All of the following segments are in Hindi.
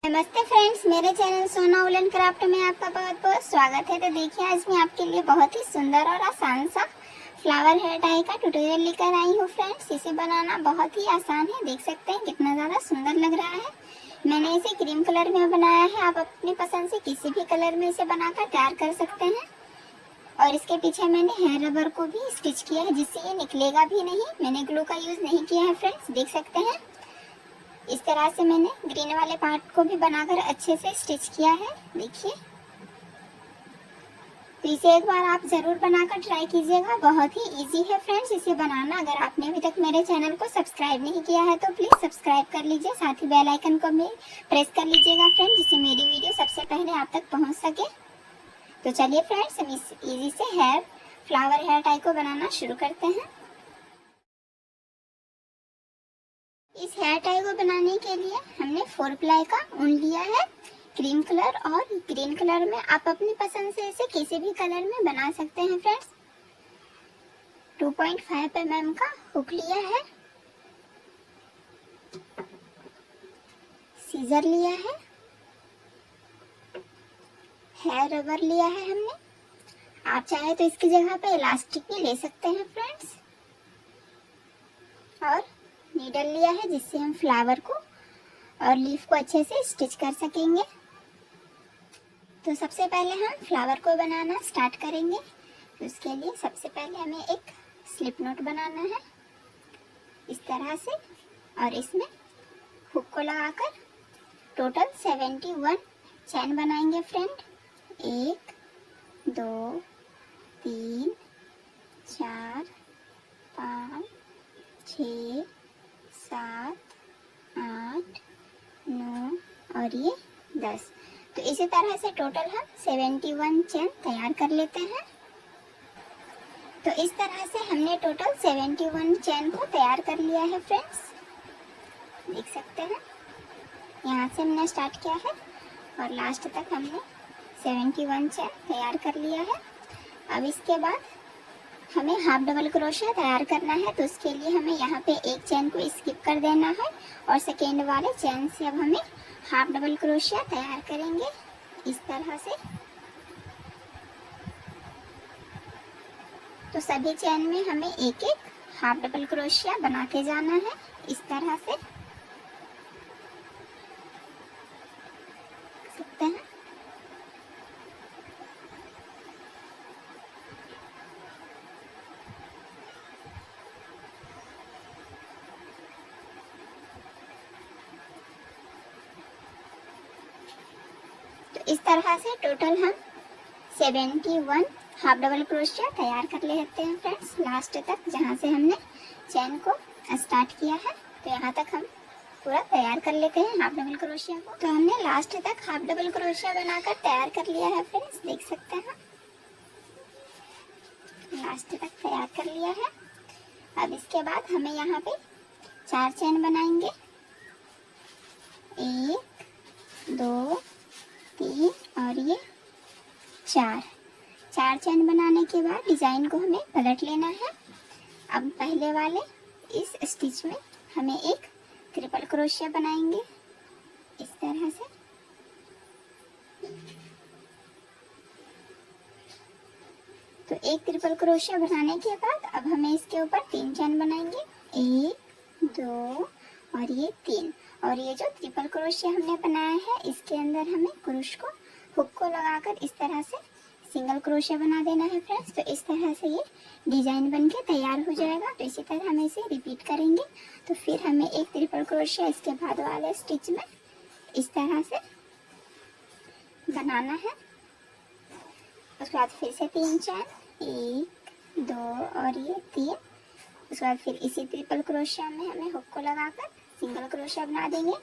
नमस्ते फ्रेंड्स, मेरे चैनल सोना वुलन क्राफ्ट में आपका बहुत बहुत स्वागत है। तो देखिए, आज मैं आपके लिए बहुत ही सुंदर और आसान सा फ्लावर हेयर टाई का ट्यूटोरियल लेकर आई हूँ फ्रेंड्स। इसे बनाना बहुत ही आसान है। देख सकते हैं कितना ज़्यादा सुंदर लग रहा है। मैंने इसे क्रीम कलर में बनाया है। आप अपनी पसंद से किसी भी कलर में इसे बनाकर तैयार कर सकते हैं। और इसके पीछे मैंने हेयर रबर को भी स्टिच किया है, जिससे ये निकलेगा भी नहीं। मैंने ग्लू का यूज़ नहीं किया है फ्रेंड्स, देख सकते हैं। इस तरह से मैंने ग्रीन वाले पार्ट को भी बनाकर अच्छे से स्टिच किया है, देखिए। तो इसे एक बार आप ज़रूर बनाकर ट्राई कीजिएगा। बहुत ही इजी है फ्रेंड्स इसे बनाना। अगर आपने अभी तक मेरे चैनल को सब्सक्राइब नहीं किया है तो प्लीज़ सब्सक्राइब कर लीजिए। साथ ही बेल आइकन को भी प्रेस कर लीजिएगा फ्रेंड्स, जिससे मेरी वीडियो सबसे पहले आप तक पहुंच सके। तो चलिए फ्रेंड्स, हम इस इजी से फ्लावर हेयर टाई को बनाना शुरू करते हैं। इस हेयर टाई को बनाने के लिए हमने 4 प्लाई का ऊन लिया है, क्रीम कलर और ग्रीन कलर में। आप अपनी पसंद से इसे किसी भी कलर में बना सकते हैं फ्रेंड्स। 2.5 mm का हुक लिया है, सीजर लिया है, हेयर रबर लिया है हमने। आप चाहे तो इसकी जगह पे इलास्टिक भी ले सकते हैं फ्रेंड्स। और नीडल लिया है, जिससे हम फ्लावर को और लीफ को अच्छे से स्टिच कर सकेंगे। तो सबसे पहले हम फ्लावर को बनाना स्टार्ट करेंगे। तो उसके लिए सबसे पहले हमें एक स्लिप नोट बनाना है, इस तरह से। और इसमें हुक को लगाकर टोटल 71 चैन बनाएंगे फ्रेंड। 1 2 3 4 5 6 7 8 9 और ये 10। तो इसी तरह से टोटल हम 71 चैन तैयार कर लेते हैं। तो इस तरह से हमने टोटल 71 चैन को तैयार कर लिया है फ्रेंड्स, देख सकते हैं। यहाँ से हमने स्टार्ट किया है और लास्ट तक हमने 71 चैन तैयार कर लिया है। अब इसके बाद हमें हाफ डबल क्रोशिया तैयार करना है। तो उसके लिए हमें यहाँ पे एक चैन को स्किप कर देना है और सेकेंड वाले चैन से अब हमें हाफ डबल क्रोशिया तैयार करेंगे, इस तरह से। तो सभी चैन में हमें एक एक हाफ डबल क्रोशिया बनाते जाना है, इस तरह से, सकते हैं। तो इस तरह से टोटल हम 71 हाफ डबल क्रोशिया तैयार कर लेते हैं फ्रेंड्स, लास्ट तक, जहाँ से हमने चैन को स्टार्ट किया है। तो यहाँ तक हम पूरा तैयार कर लेते हैं हाफ डबल क्रोशिया को। तो हमने लास्ट तक हाफ डबल क्रोशिया बनाकर तैयार कर लिया है फ्रेंड्स, देख सकते हैं। लास्ट तक तैयार कर लिया है। अब इसके बाद हमें यहाँ पे 4 चैन बनाएंगे। 1 2 3 और ये 4 चैन बनाने के बाद डिजाइन को हमें पलट लेना है। अब पहले वाले इस स्टिच में हमें एक ट्रिपल क्रोशिया बनाएंगे, इस तरह से। तो एक ट्रिपल क्रोशिया बनाने के बाद अब हमें इसके ऊपर 3 चैन बनाएंगे। 1 2 और ये 3। और ये जो ट्रिपल क्रोशिया हमने बनाया है, इसके अंदर हमें क्रूश को हुक को लगाकर इस तरह से सिंगल क्रोशिया बना देना है फ्रेंड्स। तो इस तरह से ये डिजाइन बनके तैयार हो जाएगा। तो इसी तरह हमें इसे रिपीट करेंगे। तो फिर हमें एक ट्रिपल क्रोशिया इसके बाद वाले स्टिच में इस तरह से बनाना है। उसके बाद फिर से 3 चैन, 1 2 और ये 3। उसके बाद फिर इसी ट्रिपल क्रोशिया में हमें हुक को लगाकर सिंगल क्रोशिया बना देंगे।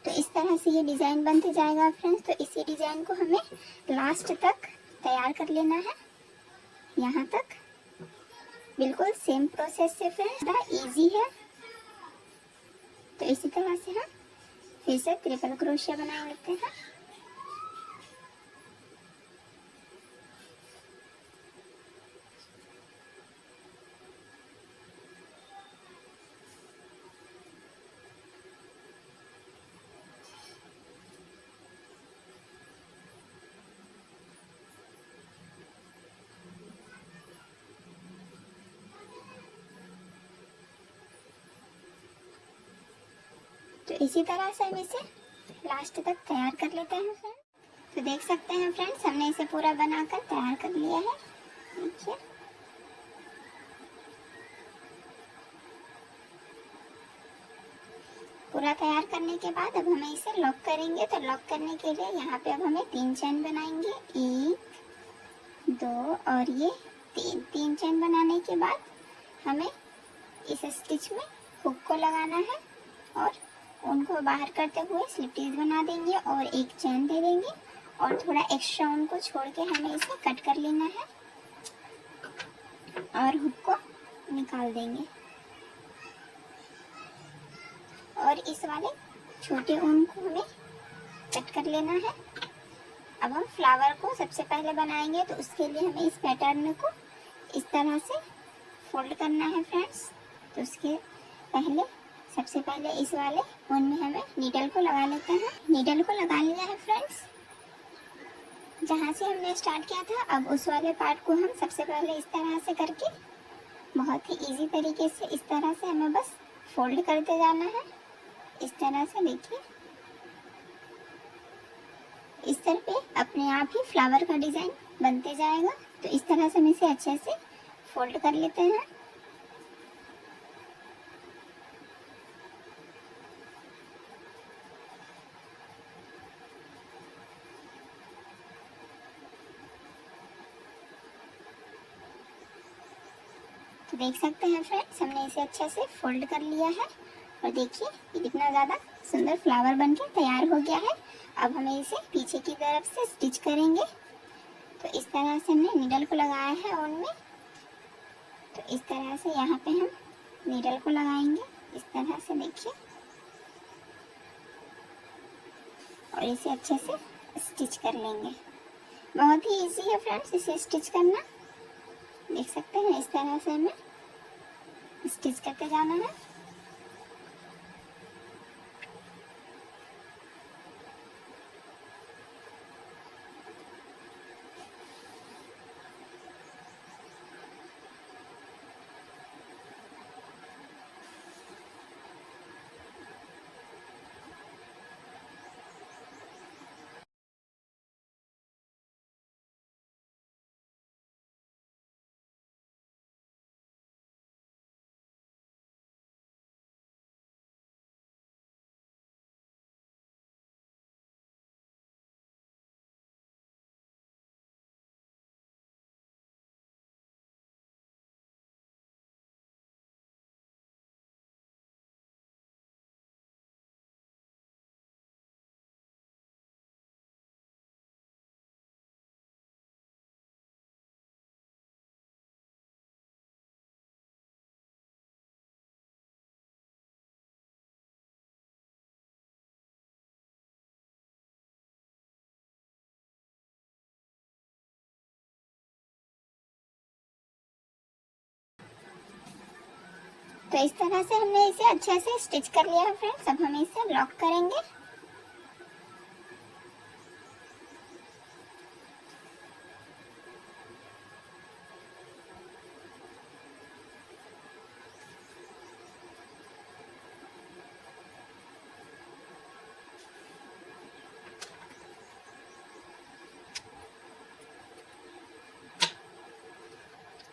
तो इस तरह से ये डिजाइन बनते जाएगा फ्रेंड्स। तो इसी डिजाइन को हमें लास्ट तक तैयार कर लेना है, यहाँ तक। बिल्कुल सेम प्रोसेस से फ्रेंड्स, बड़ा इजी है। तो इसी तरह से हम फिर से ट्रिपल क्रोशिया बना लेते हैं। तो इसी तरह से हम इसे लास्ट तक तैयार कर लेते हैं फ्रेंड्स। तो देख सकते हैं फ्रेंड्स, हमने इसे पूरा बनाकर तैयार कर लिया है। देखिए, पूरा तैयार करने के बाद अब हमें इसे लॉक करेंगे। तो लॉक करने के लिए यहाँ पे अब हमें 3 चेन बनाएंगे, 1 2 और ये 3 चेन बनाने के बाद हमें इस स्टिच में हुक को लगाना है और उनको बाहर करते हुए स्लिप टीज बना देंगे और एक चेन दे देंगे और थोड़ा एक्स्ट्रा उनको छोड़ के हमें इसे कट कर लेना है और हुक को निकाल देंगे। और इस वाले छोटे ऊन को हमें कट कर लेना है। अब हम फ्लावर को सबसे पहले बनाएंगे, तो उसके लिए हमें इस पैटर्न को इस तरह से फोल्ड करना है फ्रेंड्स। तो उसके पहले सबसे पहले इस वाले ऊन में हमें नीडल को लगा लेते हैं। नीडल को लगा लिया है फ्रेंड्स, जहाँ से हमने स्टार्ट किया था। अब उस वाले पार्ट को हम सबसे पहले इस तरह से करके बहुत ही इजी तरीके से इस तरह से हमें बस फोल्ड करते जाना है। इस तरह से देखिए, इस तरह पे अपने आप ही फ्लावर का डिजाइन बनते जाएगा। तो इस तरह से हम इसे अच्छे से फोल्ड कर लेते हैं। तो देख सकते हैं फ्रेंड्स, हमने इसे अच्छे से फोल्ड कर लिया है और देखिए ये कितना ज़्यादा सुंदर फ्लावर बनके तैयार हो गया है। अब हमें इसे पीछे की तरफ से स्टिच करेंगे। तो इस तरह से हमने नीडल को लगाया है ऊन में। तो इस तरह से यहाँ पे हम नीडल को लगाएंगे, इस तरह से देखिए, और इसे अच्छे से स्टिच कर लेंगे। बहुत ही इजी है फ्रेंड्स इसे स्टिच करना। देख सकते हैं इस तरह से हमें स्टिच करते जाना है। तो इस तरह से हमने इसे अच्छे से स्टिच कर लिया है फ्रेंड्स। अब हम इसे लॉक करेंगे।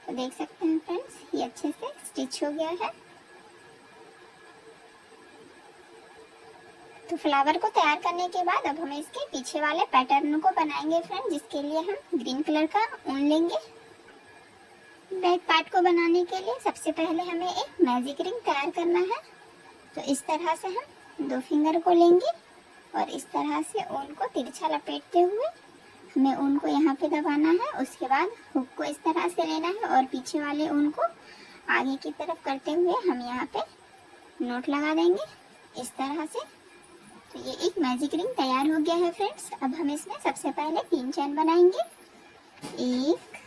तो देख सकते हैं फ्रेंड्स, ये अच्छे से स्टिच हो गया है। तो फ्लावर को तैयार करने के बाद अब हम इसके पीछे वाले पैटर्न को बनाएंगे फ्रेंड, जिसके लिए हम ग्रीन कलर का ऊन लेंगे। बैक पार्ट को बनाने के लिए सबसे पहले हमें एक मैजिक रिंग तैयार करना है। तो इस तरह से हम 2 फिंगर को लेंगे और इस तरह से ऊन को तिरछा लपेटते हुए हमें ऊन को यहाँ पे दबाना है। उसके बाद हुक को इस तरह से लेना है और पीछे वाले ऊन को आगे की तरफ करते हुए हम यहाँ पे नोट लगा देंगे इस तरह से। तो ये एक मैजिक रिंग तैयार हो गया है फ्रेंड्स। अब हम इसमें सबसे पहले 3 चेन बनाएंगे, 1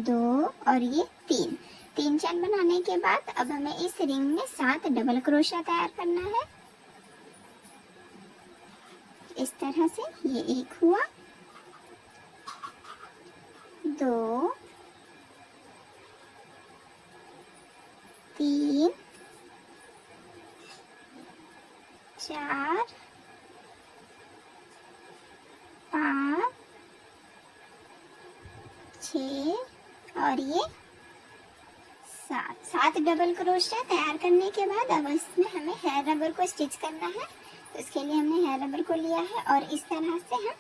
2 और ये 3 चेन बनाने के बाद अब हमें इस रिंग में 7 डबल क्रोशिया तैयार करना है। इस तरह से ये 1 हुआ, 2 3 4 5 6 और ये 7 डबल क्रोशिया तैयार करने के बाद अब इसमें हमें हेयर रबर को स्टिच करना है। तो इसके लिए हमने हेयर रबर को लिया है और इस तरह से हम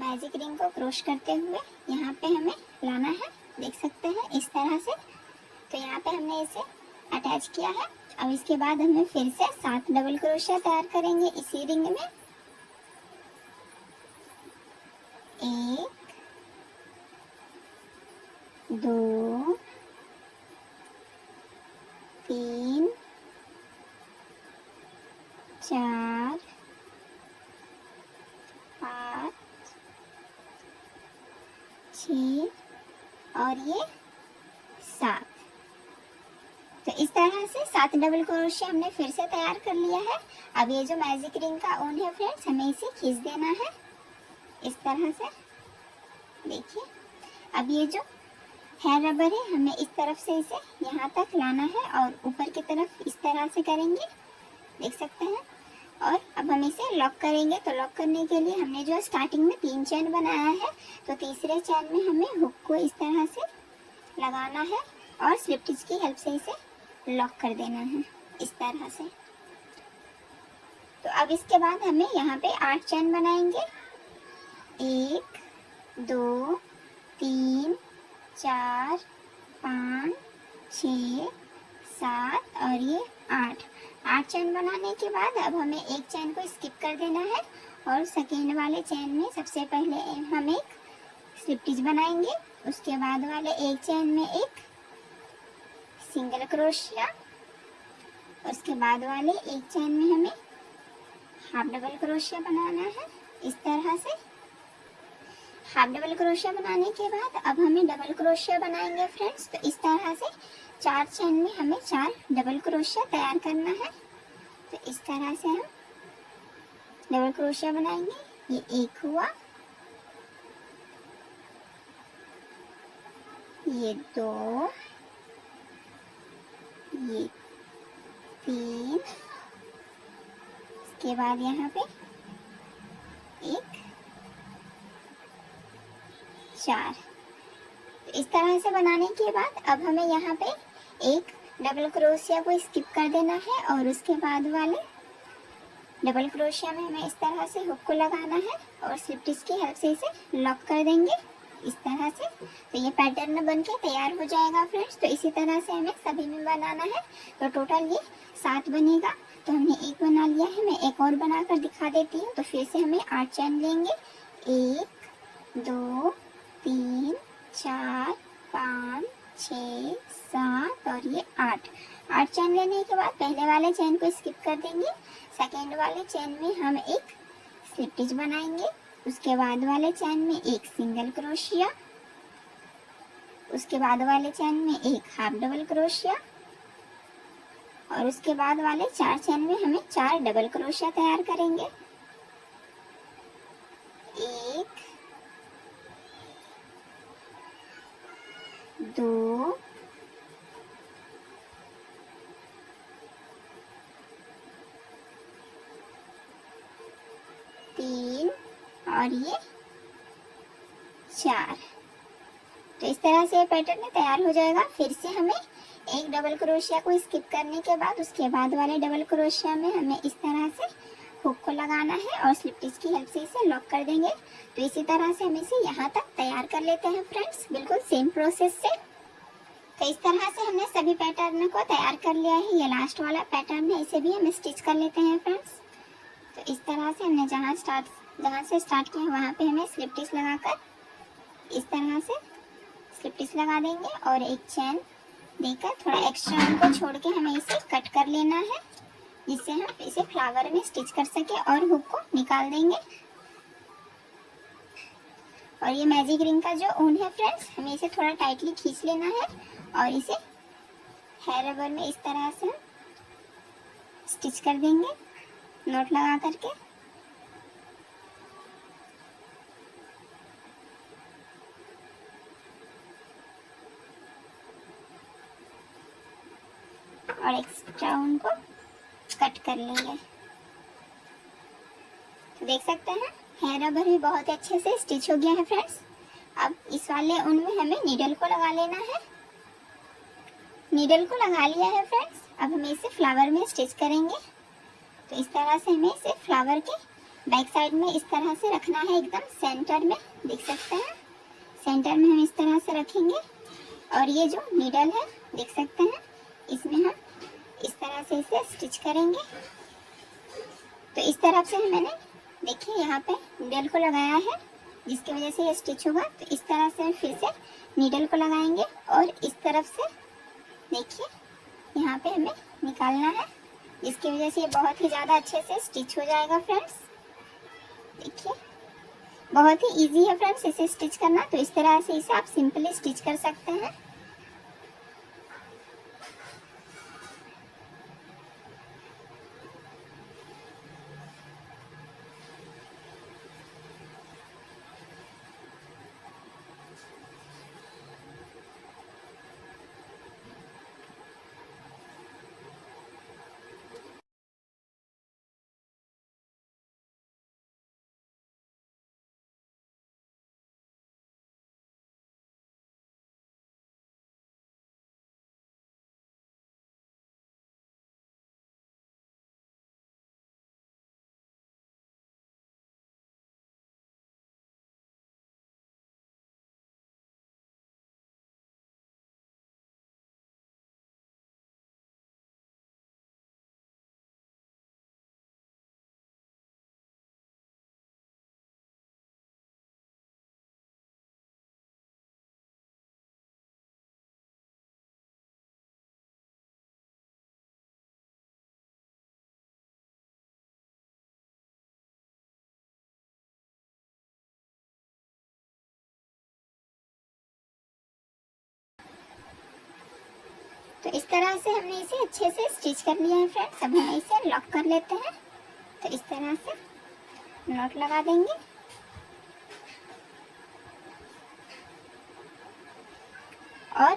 मैजिक रिंग को क्रोश करते हुए यहाँ पे हमें लाना है। देख सकते हैं इस तरह से। तो यहाँ पे हमने इसे अटैच किया है। अब इसके बाद हमें फिर से 7 डबल क्रोशिया तैयार करेंगे इसी रिंग में। 1 2 3 4 5 6 और ये 7। तो इस तरह से 7 डबल क्रोशिया हमने फिर से तैयार कर लिया है। अब ये जो मैजिक रिंग का ऊन है फ्रेंड्स, हमें इसे खींच देना है इस तरह से। देखिए अब ये जो हेयर रबर है हमें इस तरफ से इसे यहाँ तक लाना है और ऊपर की तरफ इस तरह से करेंगे। देख सकते हैं। और अब हम इसे लॉक करेंगे। तो लॉक करने के लिए हमने जो स्टार्टिंग में 3 चेन बनाया है, तो तीसरे चेन में हमें हुक को इस तरह से लगाना है और स्लिप स्टिच की हेल्प से इसे लॉक कर देना है इस तरह से। तो अब इसके बाद हमें यहाँ पे 8 चेन बनाएंगे। 1 2 3 4 5 6 7 और ये 8 चेन बनाने के बाद अब हमें एक चेन को स्किप कर देना है और सेकेंड वाले चेन में सबसे पहले हम एक स्लिप स्टिच बनाएंगे। उसके बाद वाले एक चेन में एक सिंगल क्रोशिया, उसके बाद वाले एक चेन में हमें हाफ डबल क्रोशिया बनाना है इस तरह से। हाफ डबल क्रोशिया बनाने के बाद अब हमें डबल क्रोशिया बनाएंगे फ्रेंड्स। तो इस तरह से 4 चेन में हमें 4 डबल क्रोशिया तैयार करना है। तो इस तरह से हम डबल क्रोशिया बनाएंगे। ये एक हुआ, ये 2, ये 3, इसके बाद यहाँ पे एक 4। तो इस तरह से बनाने के बाद अब हमें यहाँ पे एक डबल क्रोशिया को स्किप कर देना है और उसके बाद वाले डबल क्रोशिया में हमें इस तरह से हुक को लगाना है और स्लिप स्टिच की हेल्प से इसे लॉक कर देंगे इस तरह से। तो ये पैटर्न बन के तैयार हो जाएगा फ्रेंड्स। तो इसी तरह से हमें सभी में बनाना है। तो टोटल ये 7 बनेगा। तो हमने एक बना लिया है, मैं एक और बनाकर दिखा देती हूँ। तो फिर से हमें 8 चेन लेंगे। 1 2 3 4 5 6 7 और ये 8 चेन लेने के बाद पहले वाले चेन को स्किप कर देंगे। सेकेंड वाले चेन में हम एक स्लिप स्टिच बनाएंगे। उसके बाद वाले चेन में एक सिंगल क्रोशिया, उसके बाद वाले चेन में एक हाफ डबल क्रोशिया और उसके बाद वाले 4 चेन में हमें 4 डबल क्रोशिया तैयार करेंगे। 1 2 3 और ये 4। तो इस तरह से पैटर्न तैयार हो जाएगा। फिर से हमें एक डबल क्रोशिया को स्किप करने के बाद उसके बाद वाले डबल क्रोशिया में हमें इस तरह से हुक को लगाना है और स्लिप स्टिच की हेल्प से इसे लॉक कर देंगे। तो इसी तरह से हम इसे यहाँ तक तैयार कर लेते हैं फ्रेंड्स, बिल्कुल सेम प्रोसेस से। तो इस तरह से हमने सभी पैटर्न को तैयार कर लिया है। ये लास्ट वाला पैटर्न है, इसे भी हम स्टिच कर लेते हैं फ्रेंड्स। तो इस तरह से हमने जहाँ से स्टार्ट किया वहाँ पे हमें स्लिप स्टिच लगाकर इस तरह से स्लिप स्टिच लगा देंगे और एक चेन देकर थोड़ा एक्स्ट्रा उनको छोड़ के हमें इसे कट कर लेना है, जिससे हम इसे फ्लावर में स्टिच कर सके और हुक को निकाल देंगे। और ये मैजिक रिंग का जो ऊन है फ्रेंड्स, हमें इसे थोड़ा टाइटली खींच लेना है और इसे हेयर रबर में इस तरह से स्टिच कर देंगे नॉट लगा करके। और एक्स्ट्रा उनको कट कर लेंगे। तो देख सकते हैं हेयर रबर भी बहुत अच्छे से स्टिच हो गया है फ्रेंड्स। अब इस वाले ऊन में हमें नीडल को लगा लेना है। नीडल को लगा लिया है फ्रेंड्स। अब हम इसे फ्लावर में स्टिच करेंगे। तो इस तरह से हमें इसे फ्लावर के बैक साइड में इस तरह से रखना है, एकदम सेंटर में। देख सकते हैं सेंटर में हम इस तरह से रखेंगे और ये जो नीडल है देख सकते हैं इसमें हम इस तरह से इसे स्टिच करेंगे। तो इस तरफ से मैंने देखिए यहाँ पे नीडल को लगाया है जिसकी वजह से ये स्टिच होगा। तो इस तरह से फिर से नीडल को लगाएंगे और इस तरफ से देखिए यहाँ पे हमें निकालना है जिसकी वजह से ये बहुत ही ज़्यादा अच्छे से स्टिच हो जाएगा फ्रेंड्स। देखिए बहुत ही इजी है फ्रेंड्स इसे स्टिच करना। तो इस तरह से इसे आप सिंपली स्टिच कर सकते हैं। तो इस तरह से हमने इसे अच्छे से स्टिच कर लिया है फ्रेंड्स। अब हम इसे लॉक कर लेते हैं। तो इस तरह से नॉट लगा देंगे और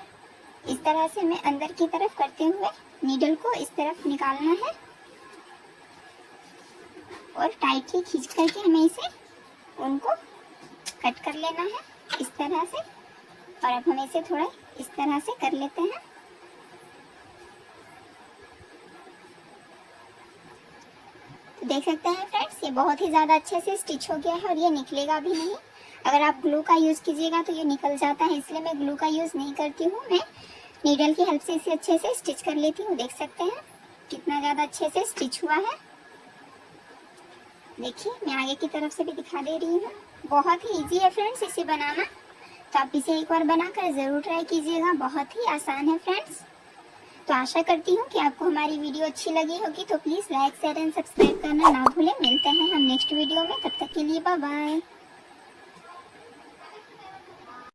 इस तरह से हमें अंदर की तरफ करते हुए नीडल को इस तरफ निकालना है और टाइटली खींच करके हमें इसे उनको कट कर लेना है इस तरह से। और अब हम इसे थोड़ा इस तरह से कर लेते हैं। तो देख सकते हैं फ्रेंड्स ये बहुत ही ज़्यादा अच्छे से स्टिच हो गया है और ये निकलेगा भी नहीं। अगर आप ग्लू का यूज़ कीजिएगा तो ये निकल जाता है, इसलिए मैं ग्लू का यूज़ नहीं करती हूँ। मैं नीडल की हेल्प से इसे अच्छे से स्टिच कर लेती हूँ। देख सकते हैं कितना ज़्यादा अच्छे से स्टिच हुआ है। देखिए मैं आगे की तरफ से भी दिखा दे रही हूँ। बहुत ही ईजी है फ्रेंड्स इसे बनाना। तो आप इसे एक बार बनाकर ज़रूर ट्राई कीजिएगा, बहुत ही आसान है फ्रेंड्स। तो आशा करती हूँ कि आपको हमारी वीडियो अच्छी लगी होगी। तो please like share and subscribe करना ना भूलें। मिलते हैं हम नेक्स्ट वीडियो में, तब तक के लिए बाय बाय।